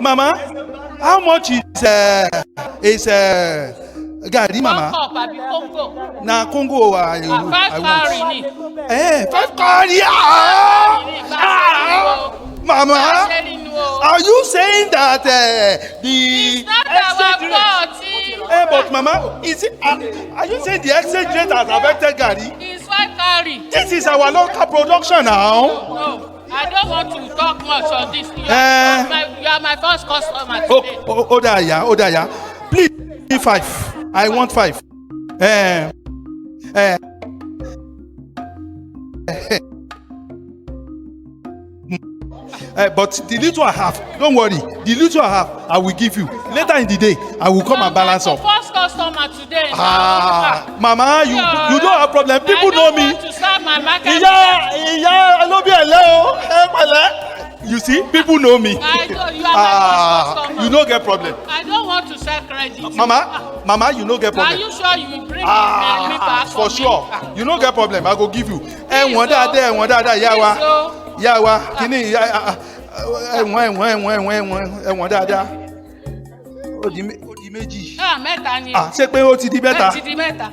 Mama, how much is Gari, Mama? Na Congo, I want. 5 curry. Mama, are you saying that the but Mama, is it? Are you saying the exchange rate has affected Gari? It's 5 curry. This is our local production now. No. I don't want to talk much on this. You are my first customer today. Odaya. Please, 5. I want 5. But the little I have, don't worry. The little I have, I will give you. Later in the day, I will come and balance up. First customer today. Mama, you don't have problem. People know me. I don't want to start my market. You see, people know me. I know you are my first customer. You don't get problem. I don't want to sell credit. Mama, you don't get problem. Are you sure you will bring me back for sure. You don't get problem. I go give you. Yawa, kini odi méjì. Mẹ́ta ni. Ṣé pé ó ti di mẹ́ta? Ó ti di mẹ́ta.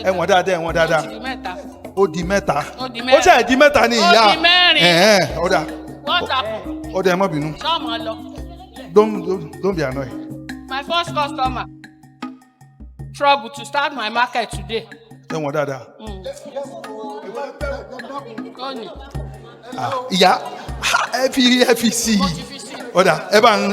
Ẹ̀wọ̀n dáadáa. Ó di mẹ́ta. Ó ṣe di mẹ́ta ni ìyá. Ó di mẹ́rin. Ọ̀dà. What happened? Ọ̀dà ẹ má bínú. Sọ́mọ lọ. Don't be annoyed. My first customer. Trouble to start my market today. Ẹ̀wọ̀n dáadáa. Only. Ìyá ẹ fi sí i. Ọ̀dà ẹ bá ń di.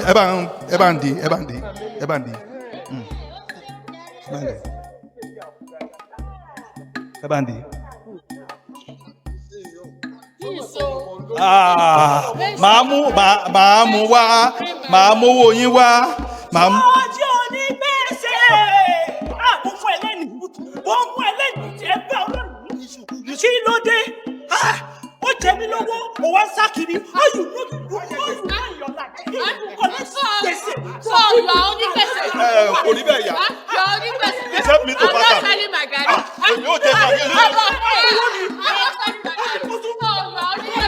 Màá mú wá, màá mówó yín wá. Ọjọ́ onígbèsè. Mo fún ẹlẹ́ni jẹ́ bá ọlọ́run iṣu. Kí ló dé? Ó jẹ mí lọ́wọ́, ó wá sá kiri. How you know your life? So you are onígbèsè. Oníbẹ̀yà. You are onígbèsè. Help me to I'm pack not am. selling my garri. You no take am. I'm not selling my garri. So you are onígbèsè.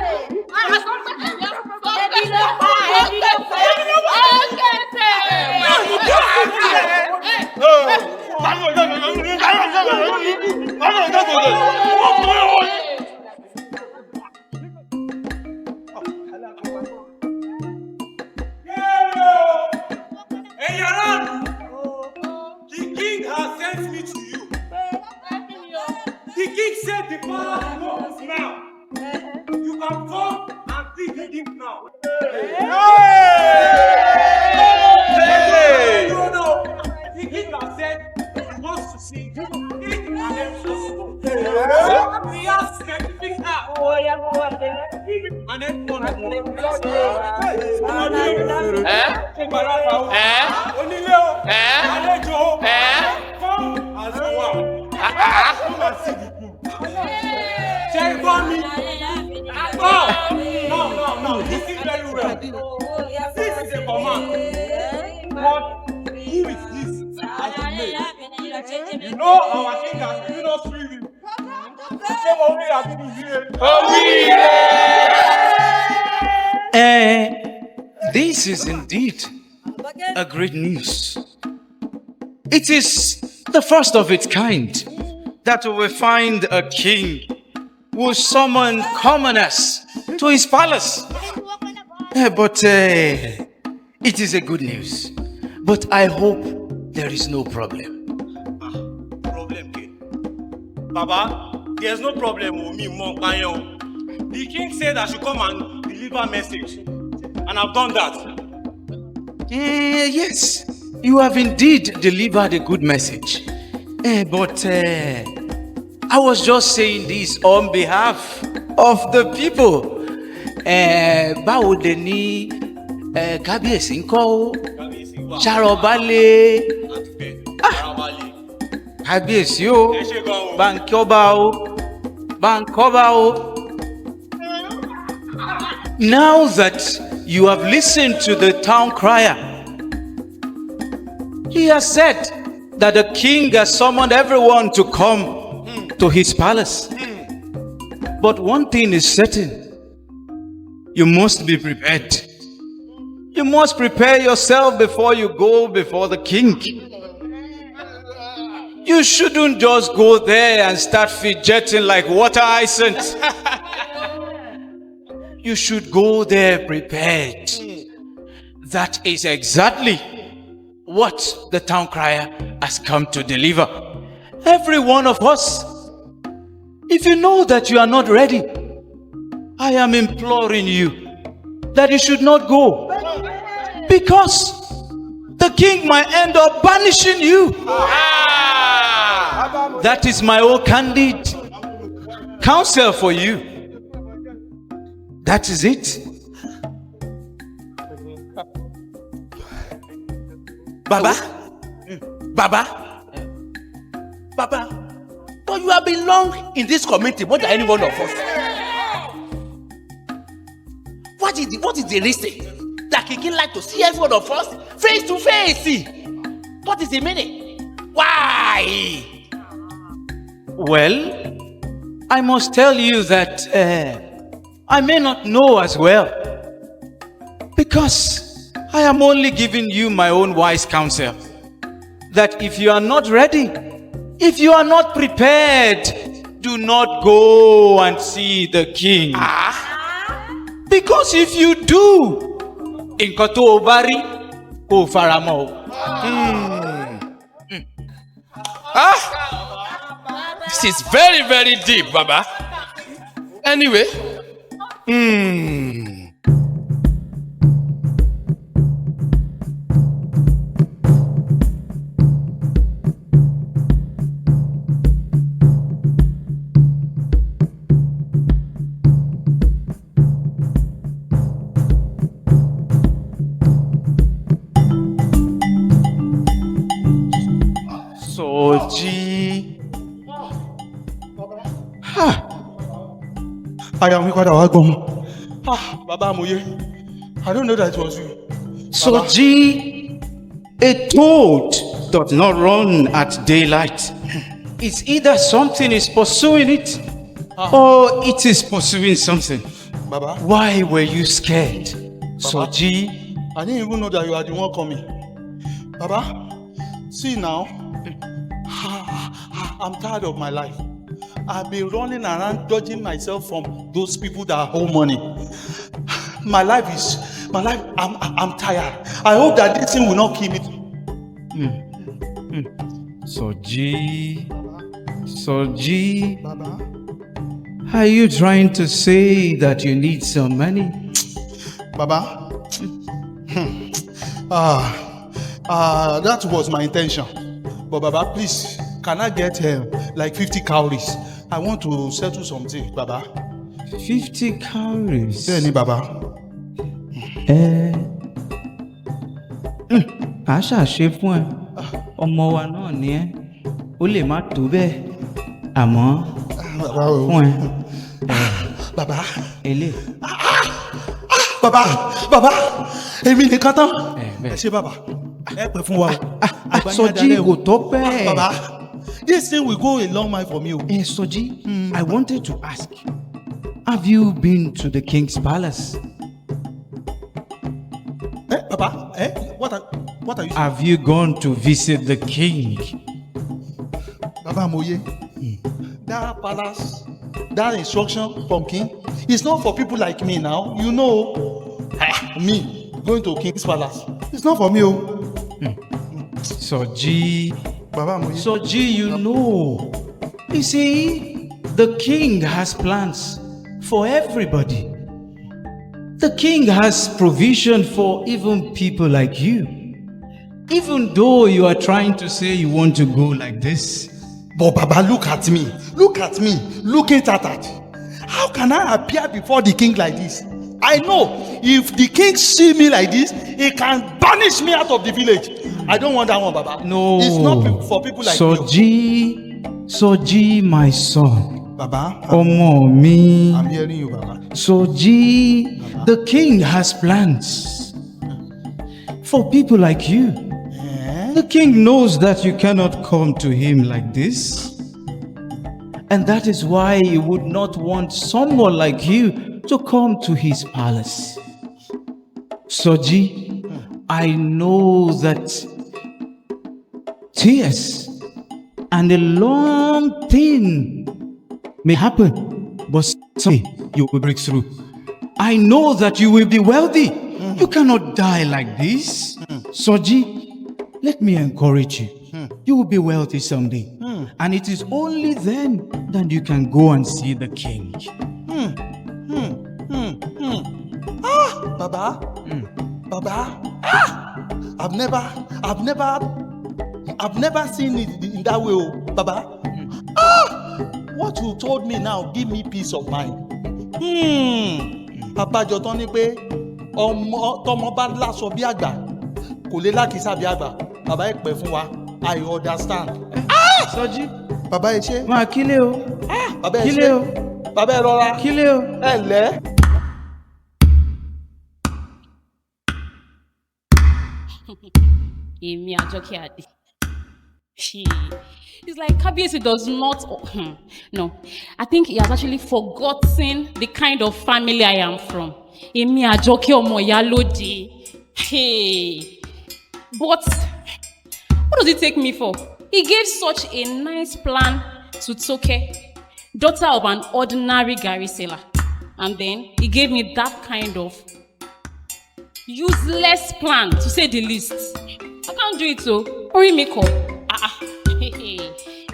The king has sent me to you. The king said the power belongs now. You can come and see the king now. No. The king has said he wants to see you. He has specific app. And then No. Listen very well. This is a command. But who is this? You know our king has given us free will. This is indeed a great news. It is the first of its kind that we will find a king who will summon commoners to his palace. But it is a good news. But I hope there is no problem. Problem, king. Baba, there's no problem with me, Mom. The king said I should come and deliver a message. And I've done that. Yes, you have indeed delivered a good message. But I was just saying this on behalf of the people. Báwo lè ní kábíyèsí ńkọ́ o? Ṣàròbálẹ̀. Kábíyèsí o, báńkì ọba o, báńkì ọba o. Now that you have listened to the town crier, he has said that the king has summoned everyone to come to his palace. But one thing is certain. You must be prepared. You must prepare yourself before you go before the king. You shouldn't just go there and start fidgeting like water hyacinth. You should go there prepared. That is exactly what the town crier has come to deliver. Every one of us. If you know that you are not ready, I am imploring you that you should not go. Because the king might end up banishing you. That is my own candid counsel for you. That is it. Baba, but you have been long in this community more than any one of us. What is the reason that Kiki like to see every one of us face to face? What is the meaning? Why? Well, I must tell you that I may not know as well. Because I am only giving you my own wise counsel. That if you are not ready, if you are not prepared, do not go and see the king. Because if you do, nǹkan tó o bá rí, kò faramọ́ o. This is very, very deep, Baba. Anyway. Soji. I am Ikwada Wagom. Baba Moye. I don't know that it was you. Soji, a toad does not run at daylight. It's either something is pursuing it or it is pursuing something. Baba, Why were you scared? Soji, I didn't even know that you are the one coming. Baba, see now, I'm tired of my life. I've been running around dodging myself from those people that hold money. I'm tired. I hope that this thing will not kill me. Soji, Baba, are you trying to say that you need some money? Baba, that was my intention. But Baba, please, can I get like 50 cowries? I want to settle something, Baba. 50 cowries. Any Baba? A ṣàṣe fún ẹ. Ọmọ wa náà ni ẹ́. Ó lè má tó bẹ́ẹ̀. Àmọ́ fún ẹ. Baba. Elé. Baba, èmi nìkan tán. bẹ́ẹ̀. Ẹ ṣé Baba. Ẹ pẹ́ fún wa o. Soji kò tó bẹ́ẹ̀. Baba, this thing will go a long way for me o. Soji, I wanted to ask, have you been to the king's palace? Baba, what are you saying? Have you gone to visit the king? Baba Moye, that palace, that instruction from king, it's not for people like me now. You know, me going to king's palace. It's not for me o. Soji, Baba Moye. Soji, you know. You see, the king has plans for everybody. The king has provision for even people like you. Even though you are trying to say you want to go like this. But Baba, look at me, looking at that. How can I appear before the king like this? I know if the king see me like this, he can banish me out of the village. I don't want that one, Baba. No. It's not for people like you. Soji, my son. Baba, Ọmọ mi. I'm hearing you, Baba. Soji, the king has plans for people like you. The king knows that you cannot come to him like this. And that is why he would not want someone like you to come to his palace. Soji, I know that tears and a long thing may happen, but someday you will break through. I know that you will be wealthy. You cannot die like this. Soji, let me encourage you. You will be wealthy someday. And it is only then that you can go and see the king. Baba, Baba, I've never seen it in that way, oh, Baba. What you told me now give me peace of mind. Papa Jọtán ní pé ọmọ tọmọ bá láṣọ bí àgbà kò lè lákìísà bí àgbà. Baba ẹ pẹ́ fún wa. I understand. Soji, Baba ẹ ṣé. máa kílé o. Baba ẹ Kílé o. ṣé. Baba ẹ rọra. Kílé o. Ẹ ǹlẹ́. Èmi Àjọkẹ́ Adé. It's like Kabiyesi does not. No, I think he has actually forgotten the kind of family I am from. Èmi Àjọkẹ́ ọmọ Ìyálóde. But what does it take me for? He gave such a nice plan to Toke, daughter of an ordinary garri seller, and then he gave me that kind of useless plan, to say the least. I can't do it, so hurry me call.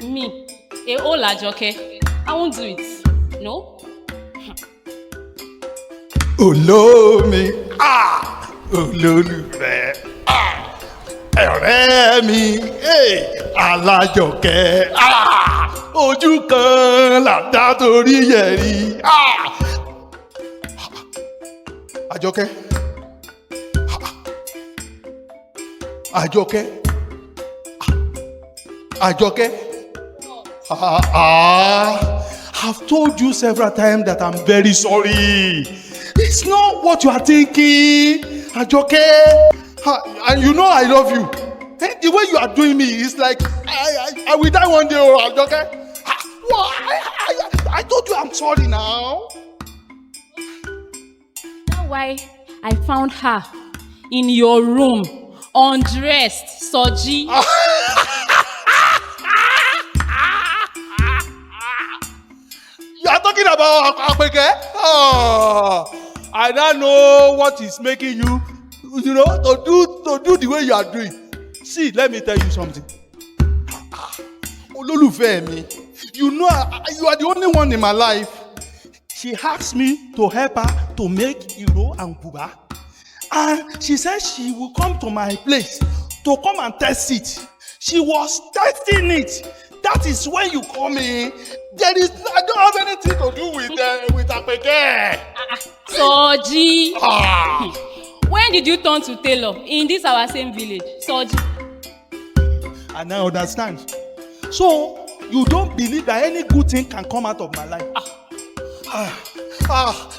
Me, a old Àjọkẹ́, I won't do it. No. Olómi, olólùfẹ́, ọ̀rẹ́ mi, Alájọkẹ́, ojú kan làdá torí yẹ̀rí. Àjọkẹ́, Àjọkẹ́, Àjọkẹ́. I've told you several times that I'm very sorry. It's not what you are thinking, Àjọkẹ́. And you know I love you. The way you are doing me is like I will die one day, oh, Àjọkẹ́. I told you I'm sorry now. That's why I found her in your room, undressed, Soji. You are talking about Apeke? I don't know what is making you, to do the way you are doing. See, let me tell you something. Olólùfẹ́ mi, you know you are the only one in my life. She asked me to help her to make Iro and Buba. And she said she will come to my place to come and test it. She was testing it. That is when you come in. I don't have anything to do with Apeke. Soji. When did you turn to tailor in this our same village, Soji? And I understand. So you don't believe that any good thing can come out of my life?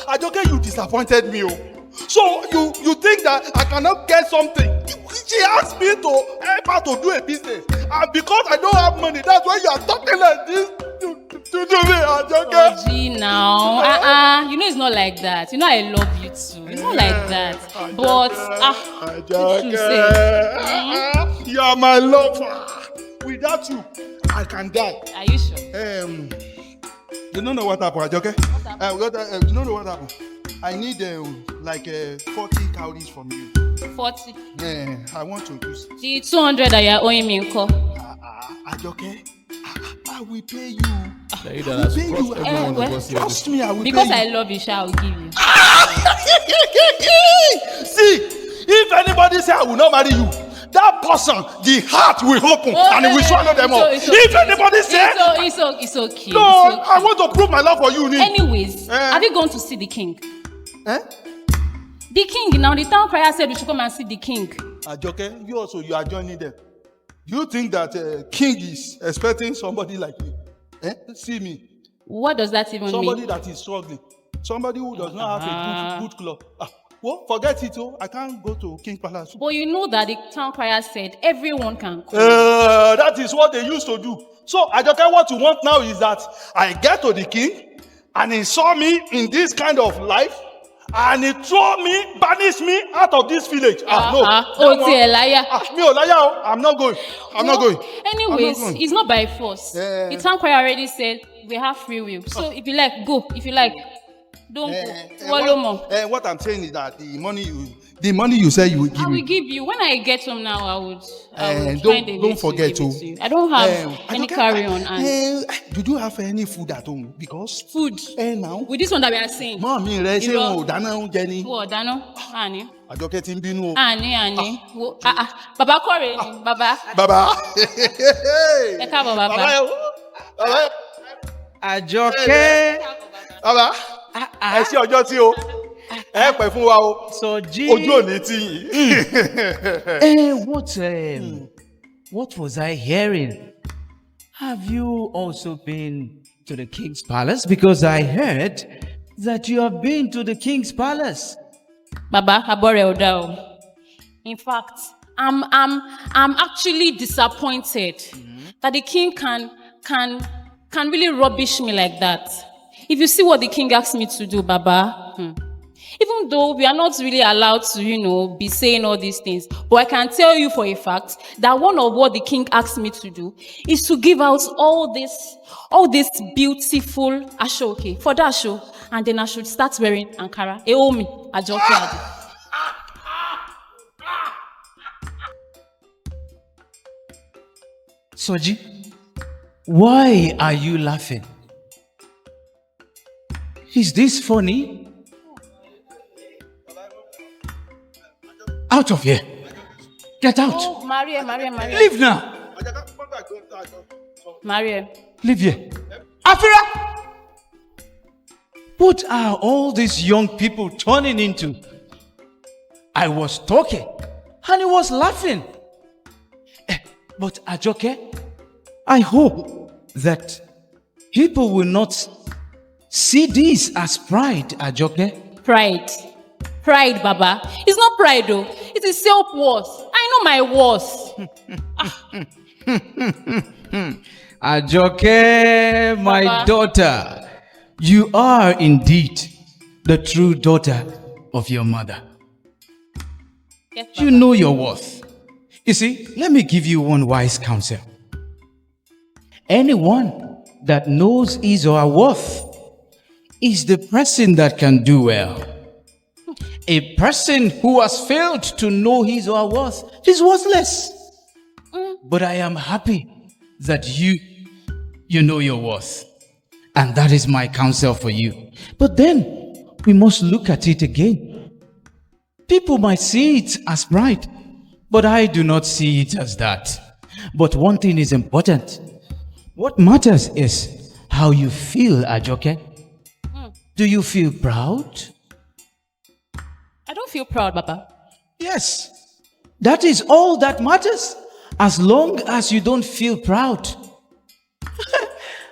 Àjọkẹ́, you disappointed me, oh. So you think that I cannot get something? She asked me to help her to do a business, and because I don't have money, that's why you are talking like this to me, Àjọkẹ́. Soji, now, you know it's not like that. You know I love you too. It's not like that. But what you say? You are my lover. Without you, I can die. Are you sure? You don't know what happened, Àjọkẹ́? You don't know what happened? I need like 40 cowries from you. 40. Yeah, I want to use The 200 that you're owing me, Nko. Àjọkẹ́, I will pay you. Trust me, I will Because pay I you. love you, I'll give you. See, if anybody say I will not marry you, that person, the heart will open and it will swallow them up. If anybody say, It's okay. no, It's okay. I want to prove my love for you. Anyways, have you gone to see the king? Eh? The king, now the town crier said we should come and see the king. Àjọkẹ́, you are joining them. Do you think that king is expecting somebody like me? See me. What does that even Somebody mean? that is struggling. Somebody who does not have a good club. Well, forget it. Oh, I can't go to King Palace. But you know that the town crier said everyone can come. That is what they used to do. So, Ajoke, what you want now is that I get to the king, and he saw me in this kind of life, and he throw me, banish me out of this village. No. Oh, dear liar. Me, oh, liar. Oh, I'm not going. I'm not going. Anyways, going. it's not by force. Yeah. The town crier already said we have free will. So if you like, go. If you like, don't go. Wallow more. What I'm saying is that the money you say you will give I will me. give you. When I get home now, I would find a don't way to forget give it to. to you. I don't have any carry on. And Do you have any food at home? Because food. now. With this one that we are saying. Mọ́mí rẹ ṣé wọn ò dáná oúnjẹ ni? Wọ́n dáná. Àní. Àjọkẹ́ ti ń bínú o. Àní. Bàbá kọ̀rẹ́ ni. Bàbá. Bàbá. Ẹ káàbọ̀ bàbá. Bàbá. Àjọkẹ́. Bàbá. Ẹ ṣe ọjọ́ tí o. Ẹ pẹ́ fún wa o. Sọjí. Ojú òní tí yìí. What was I hearing? Have you also been to the king's palace? Because I heard that you have been to the king's palace. Bàbá abọ́rẹ̀ ò dá o. In fact, I'm actually disappointed that the king can really rubbish me like that. If you see what the king asked me to do, Baba, even though we are not really allowed to, be saying all these things, but I can tell you for a fact that one of what the king asked me to do is to give out all this beautiful ashoke for that show, and then I should start wearing Ankara. Eomi, Ajoke Adi. Soji, why are you laughing? Is this funny? Out of here. Get out. Oh, Maria. Leave now. Maria. Leave here. Afira! What are all these young people turning into? I was talking and he was laughing. But Ajoke, I hope that people will not see this as pride, Ajoke. Pride, Baba. It's not pride though. It is self-worth. I know my worth. Ajoke, my Baba. daughter, you are indeed the true daughter of your mother. Yes, You know your worth. You see, let me give you one wise counsel. Anyone that knows his or her worth is the person that can do well. A person who has failed to know his or her worth is worthless. But I am happy that you know your worth. And that is my counsel for you. But then we must look at it again. People might see it as pride, but I do not see it as that. But one thing is important. What matters is how you feel, Ajoke. Do you feel proud? I don't feel proud, Baba. Yes. That is all that matters. As long as you don't feel proud.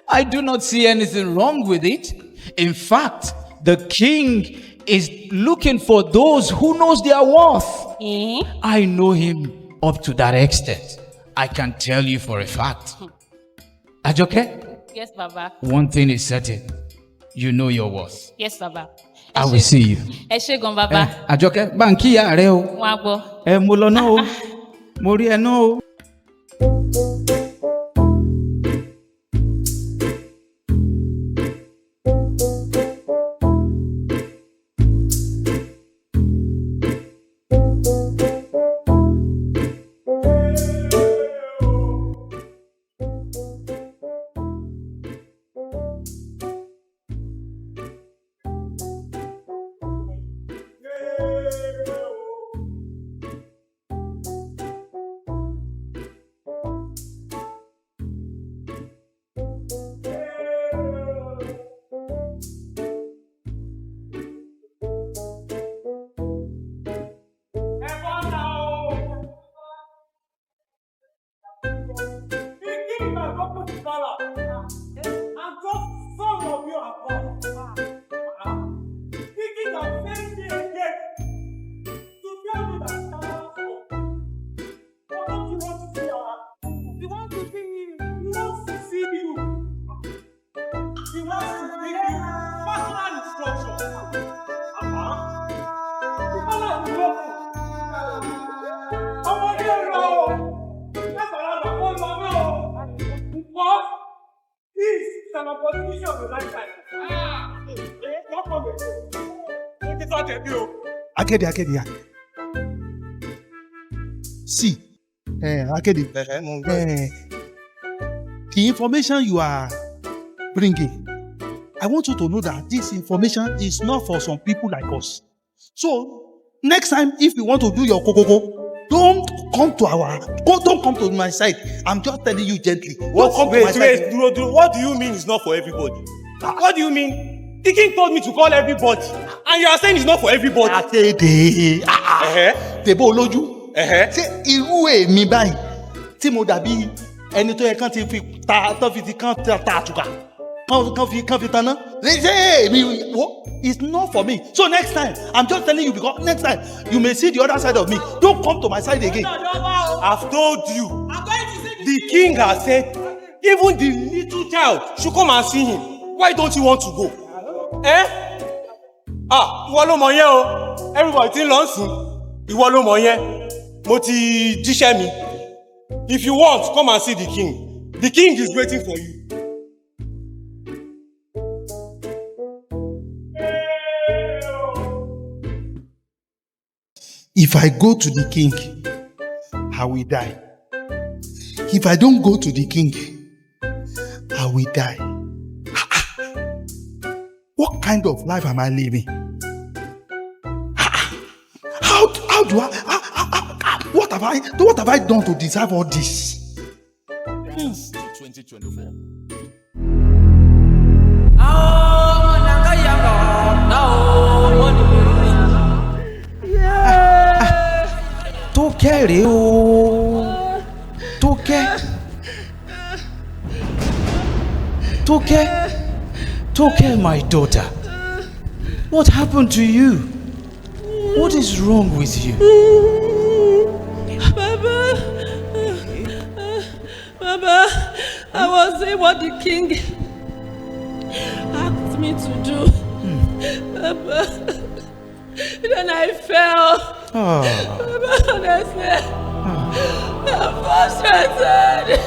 I do not see anything wrong with it. In fact, the king is looking for those who knows their worth. I know him up to that extent. I can tell you for a fact. Ajoke, Yes, Baba. one thing is certain. You know your worth. Yes, Baba. I will see you. Ẹ ṣé gan, Baba. Ajoke, banki ya re o. Wọ́n á gbọ́. Mo lọ náà o. Mo rí ẹ náà o. I'm a position of a lifetime. No problem. It is not a deal. Akede. See, Akede, the information you are bringing, I want you to know that this information is not for some people like us. So, next time, if you want to do your kokoko, don't come to my side. I'm just telling you gently. Don't come to my side. Duro. What do you mean it's not for everybody? What do you mean? The king told me to call everybody, and you are saying it's not for everybody. Akede, tèbó olójú. Ṣé irú èmi báyìí tí mo dàbí ẹni tó yẹ kán ti fi ta àtùkà kán fi taná? Ṣé èmi wo? It's not for me. So next time, I'm just telling you because next time you may see the other side of me. Don't come to my side again. I've told you. The king has said even the little child should come and see him. Why don't you want to go? Ìwọ ló mọ̀ yẹn o. Everybody ti ń lọ sùn. Ìwọ ló mọ̀ yẹn. Mo ti jíṣẹ́ mi. If you want, come and see the king. The king is waiting for you. If I go to the king, I will die. If I don't go to the king, I will die. What kind of life am I living? How do I? What have I done to deserve all this? 2024. Tókẹ́ rèé o. Tókẹ́, my daughter. What happened to you? What is wrong with you? Baba, I was doing what the king asked me to do. Baba, then I fell. Baba, honestly, I'm frustrated.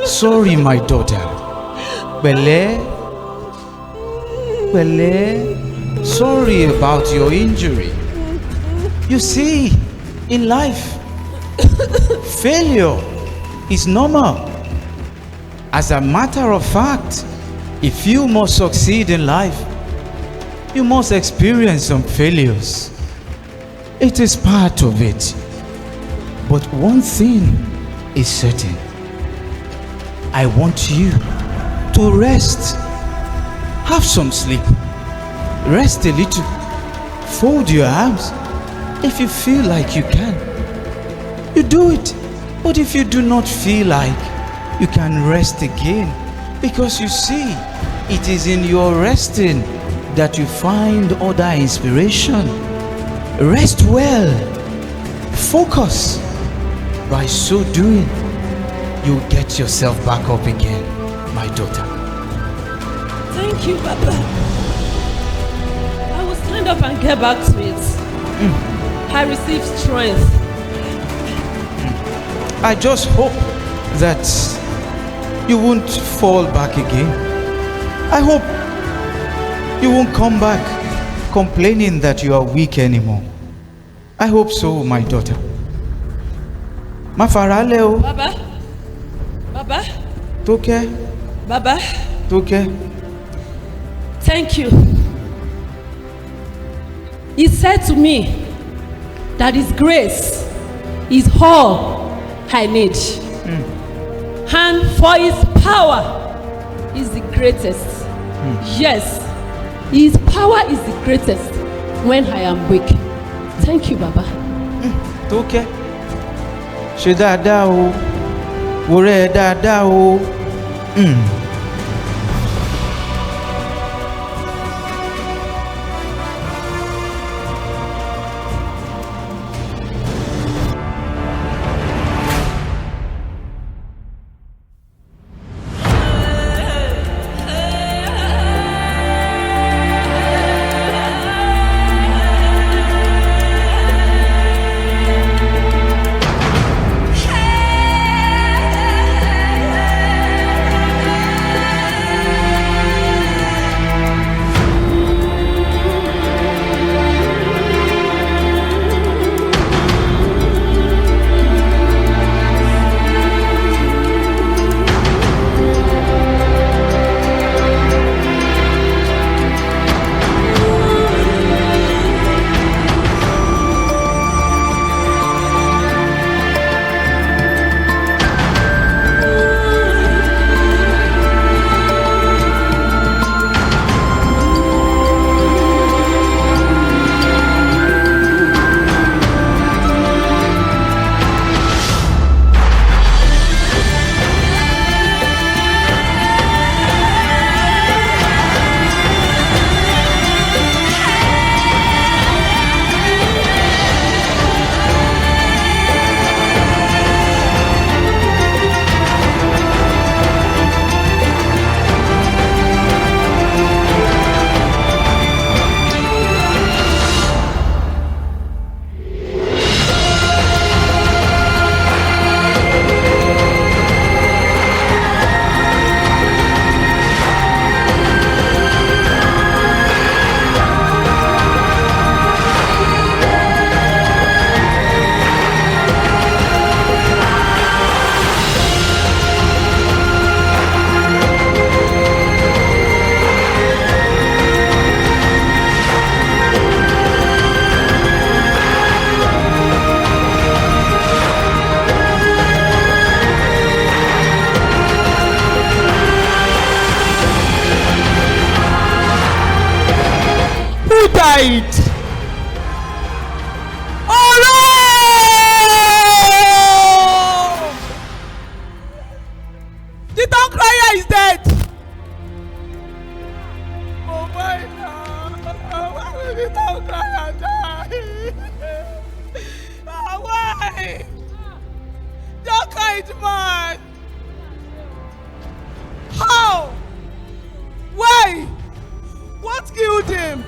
Sorry, my daughter. Pẹ̀lẹ́. Sorry about your injury. You see, in life, failure is normal. As a matter of fact, if you must succeed in life, you must experience some failures. It is part of it. But one thing is certain. I want you to rest. Have some sleep. Rest a little. Fold your arms. If you feel like you can, you do it. But if you do not feel like, you can rest again. Because you see, it is in your resting that you find other inspiration. Rest well. Focus. By so doing, you get yourself back up again, my daughter. Thank you, Baba. I will stand up and get back to it. I received strength. I just hope that you won't fall back again. I hope you won't come back complaining that you are weak anymore. I hope so, my daughter. Mafarale o. Baba. Tókẹ́. Baba. Tókẹ́. Thank you. He said to me that His grace is all I need. And for His power is the greatest. Yes, His power is the greatest when I am weak. Thank you, Baba. Tókẹ́. Ṣe dáadáa o. Wòrẹ́ dáadáa o. died. Oh no! The town crier is dead. Oh my God! Why will the town crier die? Why? That kind man. How? Why? What killed him?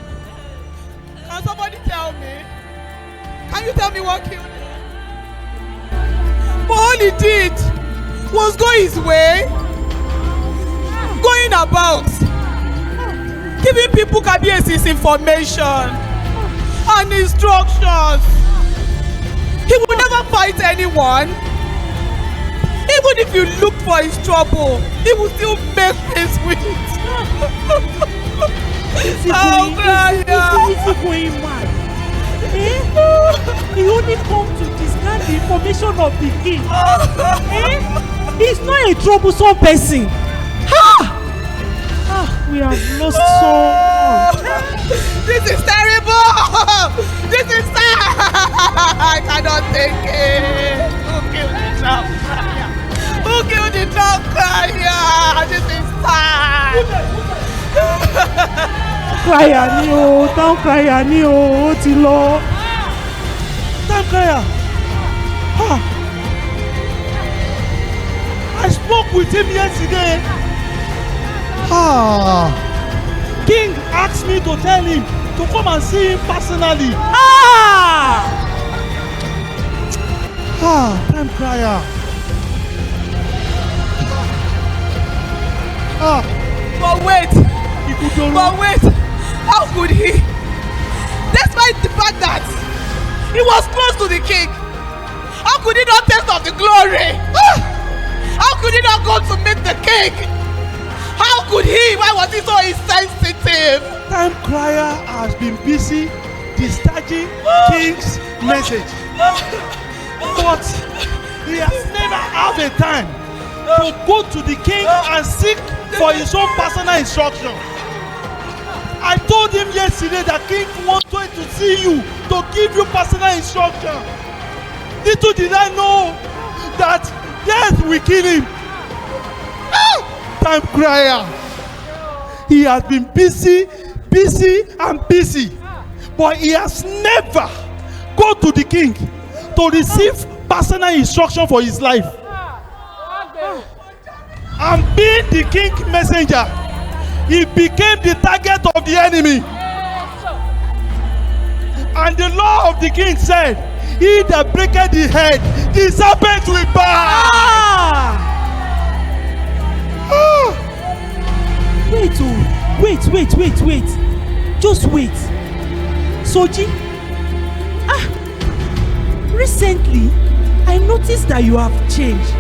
Can somebody tell me? Can you tell me what killed him? But all he did was go his way, going about, giving people Kabiesi's information and instructions. He would never fight anyone. Even if you looked for his trouble, he would still make peace with it. Is he going mad? He only come to discard the information of the king. He's not a troublesome person. We have lost so much. This is terrible. This is sad. I cannot take it. Who killed the town crier? Who killed the town crier? This is sad. Crier ni o, town crier ni o, ó ti lọ. Town crier. I spoke with him yesterday. King asked me to tell him to come and see him personally. Time crier. But wait, how could he? Despite the fact that he was close to the king, how could he not taste of the glory? How could he not go to meet the king? How could he? Why was he so insensitive? Time crier has been busy discharging king's message, but he has never had a time to go to the king and seek for his own personal instruction. I told him yesterday that king wanted to see you, to give you personal instruction. Little did I know that death will kill him. Time crier. He has been busy, but he has never go to the king to receive personal instruction for his life. And being the king messenger, he became the target of the enemy. And the law of the king said, he that breaketh the head, the serpent will bow. Wait. Just wait. Soji, recently, I noticed that you have changed.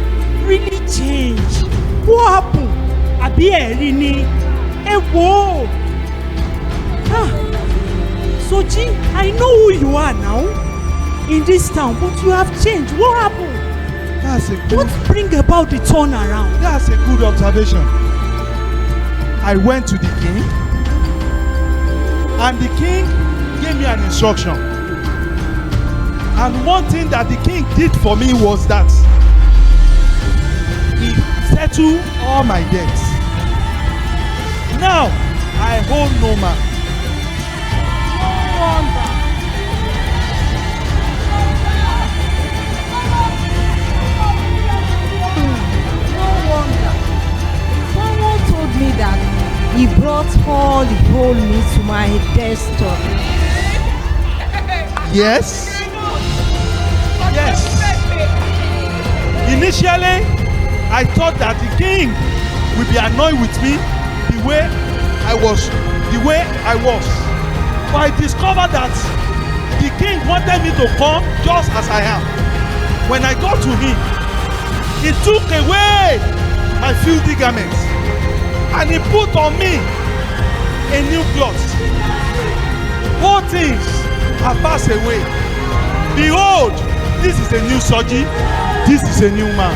Really changed. What happened? Àbí ẹ̀rí ni? Whoa. Soji, I know who you are now in this town, but you have changed. What happened? What bring about the turnaround? That's a good observation. I went to the king, and the king gave me an instruction. And one thing that the king did for me was that he settled all my debts. Now I hold no man. No wonder. Someone told me that he brought all the whole meat to my desktop. Yes. Initially, I thought that the king would be annoyed with me the way I was. But I discovered that the king wanted me to come just as I am. When I got to him, he took away my filthy garments and he put on me a new cloth. All things have passed away. Behold, this is a new Soji. This is a new man.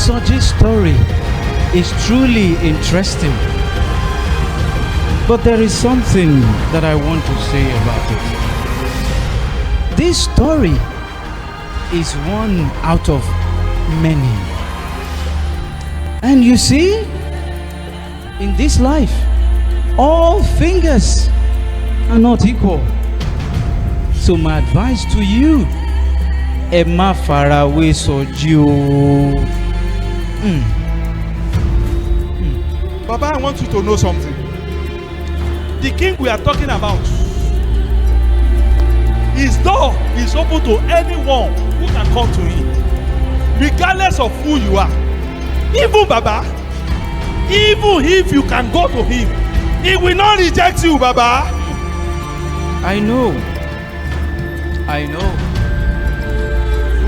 Soji's story is truly interesting. But there is something that I want to say about it. This story is one out of many. And you see, in this life, all fingers are not equal. So my advice to you, ẹ má farawé sọjí o. Baba, I want you to know something. The king we are talking about, his door is open to anyone who can come to him, regardless of who you are. Even Baba, even if you can go to him, he will not reject you, Baba. I know.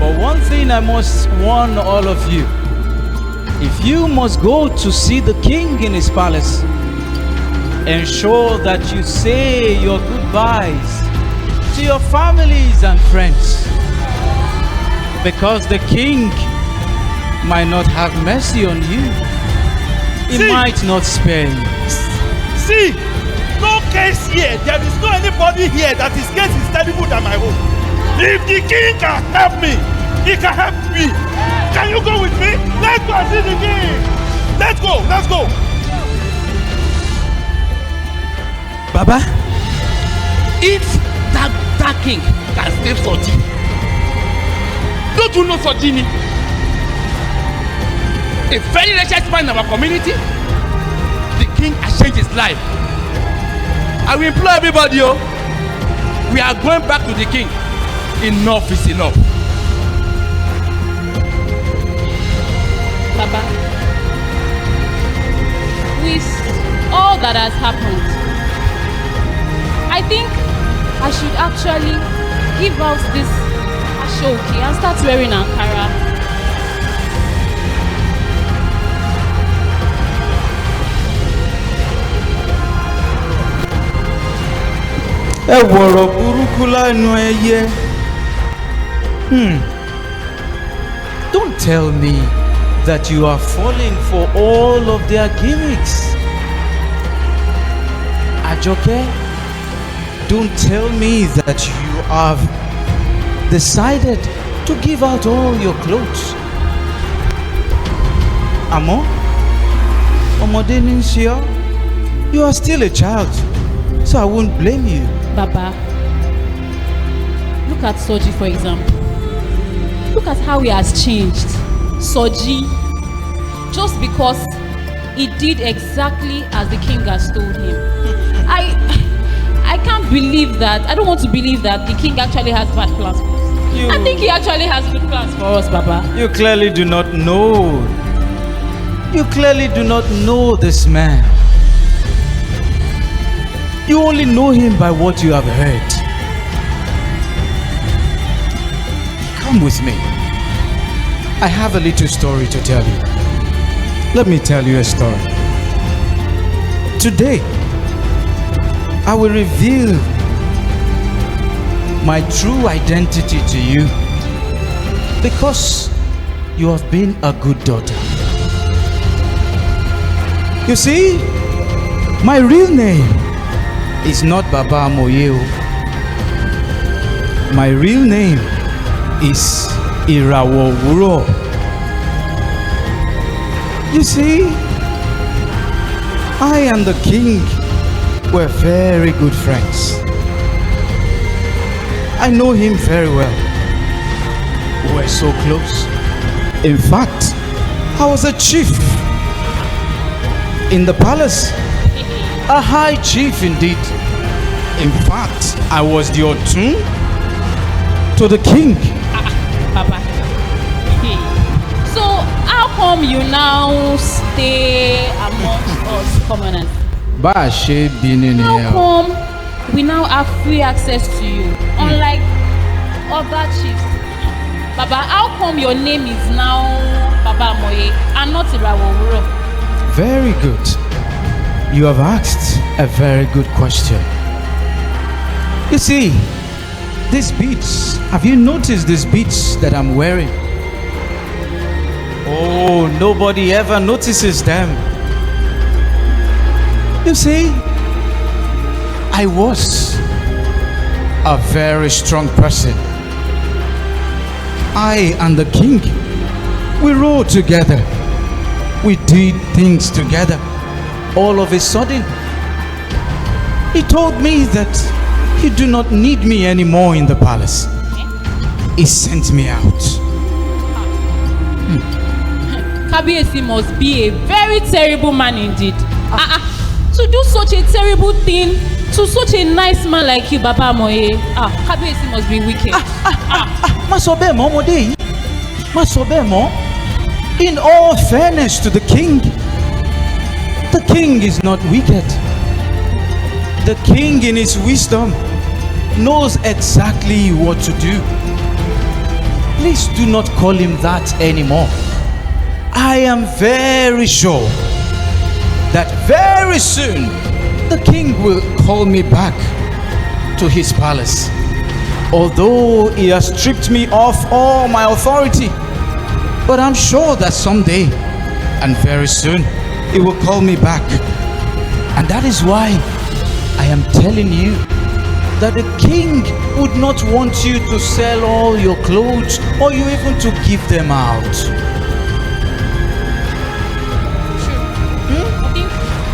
But one thing I must warn all of you. If you must go to see the king in his palace, ensure that you say your goodbyes to your families and friends. Because the king might not have mercy on you. He might not spare you. See, no case here. There is no anybody here that his case is terrible than my own. If the king can help me, he can help me. Can you go with me? Let's go and see the king. Let's go. Baba, if that king can save Soji, don't you know Sojini? A very righteous man in our community. The king has changed his life. I will implore everybody, we are going back to the king. Enough is enough. Baba, with all that has happened, I think I should actually give out this ashoke and start wearing Ankara. Ẹ wọ̀rọ̀ burúkú lẹ́nu ẹyẹ. Don't tell me that you are falling for all of their gimmicks. Ajoke, don't tell me that you have decided to give out all your clothes. Àmọ́, ọmọdé ní í ṣe ọ́. You are still a child, so I won't blame you. Baba, look at Soji for example. Look at how he has changed. Soji, just because he did exactly as the king has told him. I can't believe that. I don't want to believe that the king actually has bad plans for us. I think he actually has good plans for us, Baba. You clearly do not know. You clearly do not know this man. You only know him by what you have heard. Come with me. I have a little story to tell you. Let me tell you a story. Today, I will reveal my true identity to you because you have been a good daughter. You see, my real name is not Baba Moyeo. My real name is Irawo Wuro. You see, I and the king were very good friends. I know him very well. We were so close. In fact, I was a chief in the palace. A high chief indeed. In fact, I was the Otun to the king. Baba. So how come you now stay amongst us commoners? How come we now have free access to you, unlike other chiefs? Baba, how come your name is now Baba Moye and not Irawowuro? Very good. You have asked a very good question. You see, these beads, have you noticed these beads that I'm wearing? Oh, nobody ever notices them. You see, I was a very strong person. I and the king, we rode together. We did things together. All of a sudden, he told me that he do not need me anymore in the palace. He sent me out. Kabiyesi must be a very terrible man indeed. To do such a terrible thing to such a nice man like you, Baba Moye. Kabiyesi must be wicked. Má sọ bẹ́ẹ̀ mọ́ ọmọdé yìí. Má sọ bẹ́ẹ̀ mọ́. In all fairness to the king is not wicked. The king in his wisdom knows exactly what to do. Please do not call him that anymore. I am very sure that very soon the king will call me back to his palace. Although he has stripped me of all my authority, but I'm sure that someday and very soon he will call me back. And that is why I am telling you that the king would not want you to sell all your clothes or you even to give them out.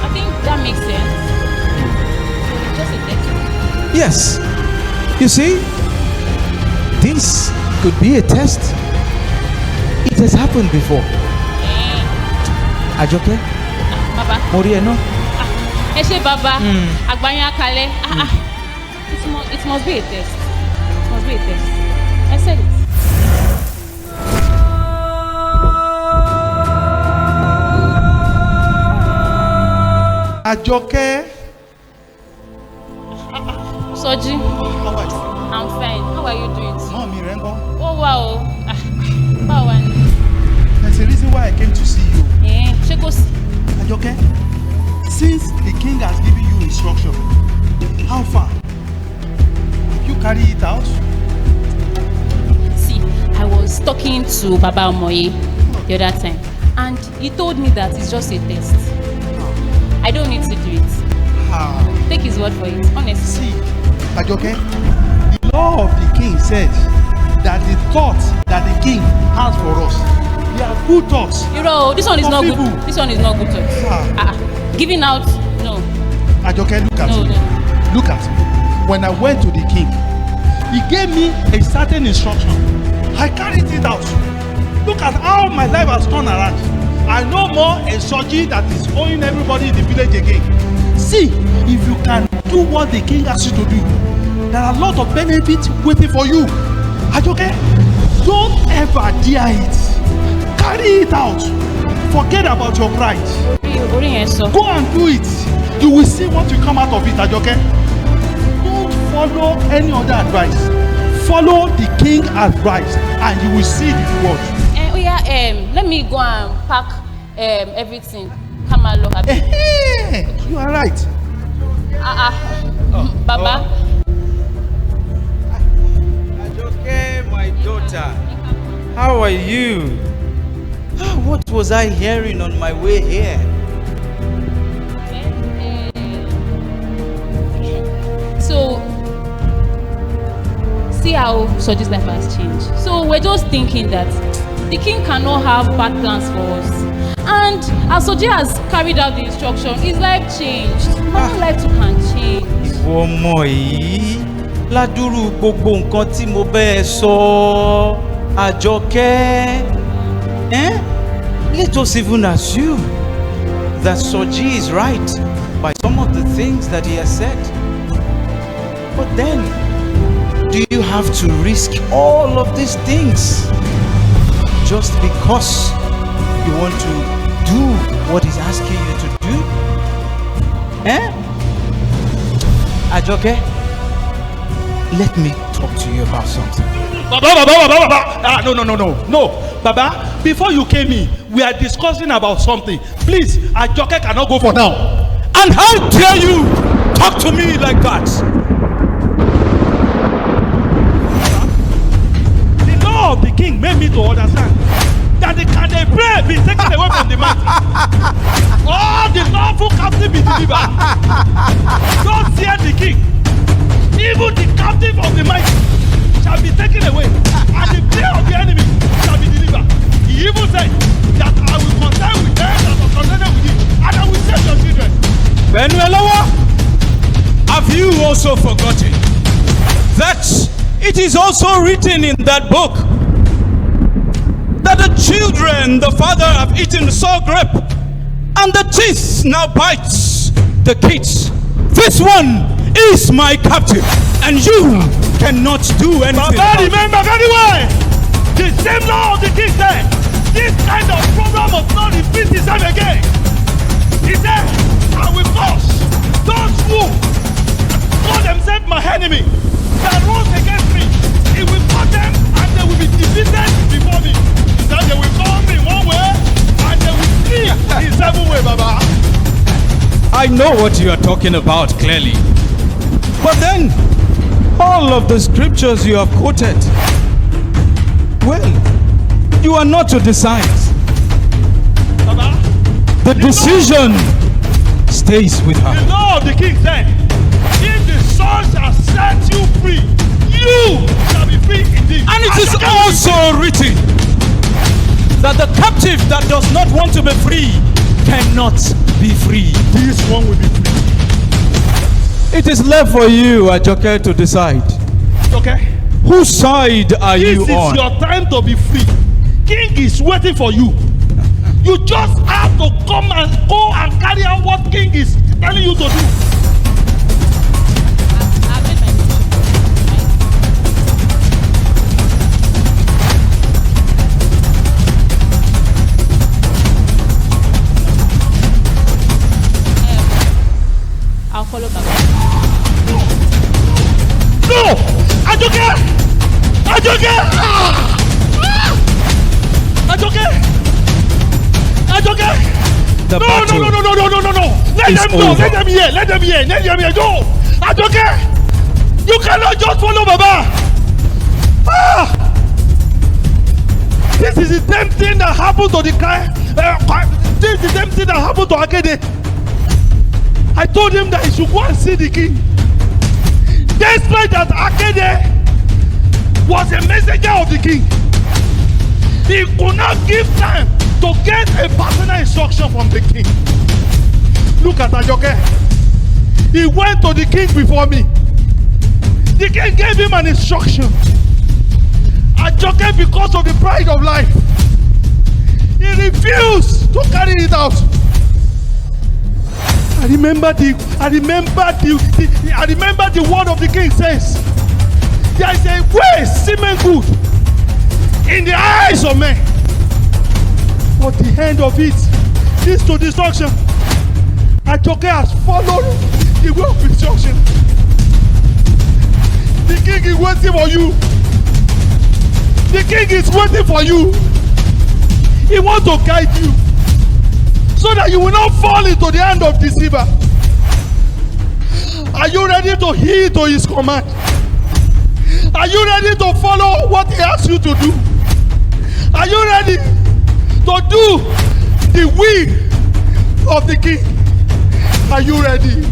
I think that makes sense. Just a test. Yes. You see, this could be a test. It has happened before. Ajoke? Baba. Morieno? Ẹ ṣé Baba. Àgbáyé akalẹ̀. It must be a test. It must be a test. I said it. Àjọkẹ́. Soji, How are you? I'm fine. How are you doing? Mọ́ mi rẹ̀ ń bọ́. Oh wow. Báwo ni? There's a reason why I came to see you. Ṣé kò sí? Àjọkẹ́, since the king has given you instruction, how far? You carry it out? See, I was talking to Baba Omoye the other time, and he told me that it's just a test. I don't need to do it. Take his word for it, honestly. See, Àjọkẹ́, the law of the king says that the thoughts that the king has for us, they are good thoughts. This one is not Possible. good. This one is not good thoughts. Giving out, no. Àjọkẹ́, look at No, me. no. Look at me. When I went to the king, he gave me a certain instruction. I carried it out. Look at how my life has turned around. I no more a soji that is owing everybody in the village again. See, if you can do what the king asks you to do, there are a lot of benefits waiting for you. Àjọkẹ́, don't ever dare it. Carry it out. Forget about your pride. Orí yẹn sọ. Go and do it. You will see what will come out of it, Àjọkẹ́. Don't follow any other advice. Follow the king advice and you will see the reward. Let me go and pack everything. Come along. You are right. Baba. Ajoke, my daughter, how are you? What was I hearing on my way here? So, see how Soji's life has changed. So we're just thinking that the king cannot have bad plans for us. And as Soji has carried out the instruction, his life changed. My life too can change. Ìwọ ọmọ yìí, ládùúrú gbogbo nǹkan tí mo bẹ́ẹ̀ sọ, Àjọkẹ́. Let us even assume that Soji is right by some of the things that he has said. But then, do you have to risk all of these things just because you want to do what he's asking you to do? Àjọkẹ́, let me talk to you about something. Baba. No. Baba, before you came in, we are discussing about something. Please, Àjọkẹ́ cannot go for now. And how dare you talk to me like that? The law of the king made me to understand that they can pray be taken away from the mountain. All the lawful captive be delivered. Don't fear the king. Even the captive of the mighty shall be taken away, and the fear of the enemy shall be delivered. He even said that I will contend with them that are contended with you, and I will save your children. Benuelawa, have you also forgotten that it is also written in that book that the children, the father have eaten the sour grape, and the teeth now bites the kids? This one is my captive, and you cannot do anything. Baba, remember very well, the same law of the king said, this kind of program must not repeat itself again. He said, I will cause those who call themselves my enemy that rose against me. He will call them, and they will be defeated before me. He said they will come in one way, and they will flee in seven ways, Baba. I know what you are talking about clearly. But then, all of the scriptures you have quoted, well, you are not to decide. Baba, The decision stays with the her. law of the king said, if the son shall set you free, you shall be free indeed. And it is also written that the captive that does not want to be free cannot be free. This one will be free. It is left for you, Ajoke, to decide. Okay? Whose side are This you is on? your time to be free. King is waiting for you. You just have to come and go and carry out what king is telling you to do. I've made my decision. I'll follow Baba. No! Ajoke! Ajoke! Ajoke! Ajoke! The No! battle Let is them go! over. Let them hear! Let them hear! Let them hear! No! Ajoke! You cannot just follow Baba! This is the same thing that happened to the guy. This is the same thing that happened to Akede. I told him that he should go and see the king. Despite that Akede was a messenger of the king, he could not give time to get a personal instruction from the king. Look at Ajoke. He went to the king before me. The king gave him an instruction. Ajoke, because of the pride of life, he refused to carry it out. I remember the word of the king says, there is a way seeming good in the eyes of men, but the end of it leads to destruction. Ajoke has followed the way of destruction. The king is waiting for you. The king is waiting for you. He wants to guide you so that you will not fall into the hand of deceiver. Are you ready to heed to his command? Are you ready to follow what he asks you to do? Are you ready to do the will of the king? Are you ready?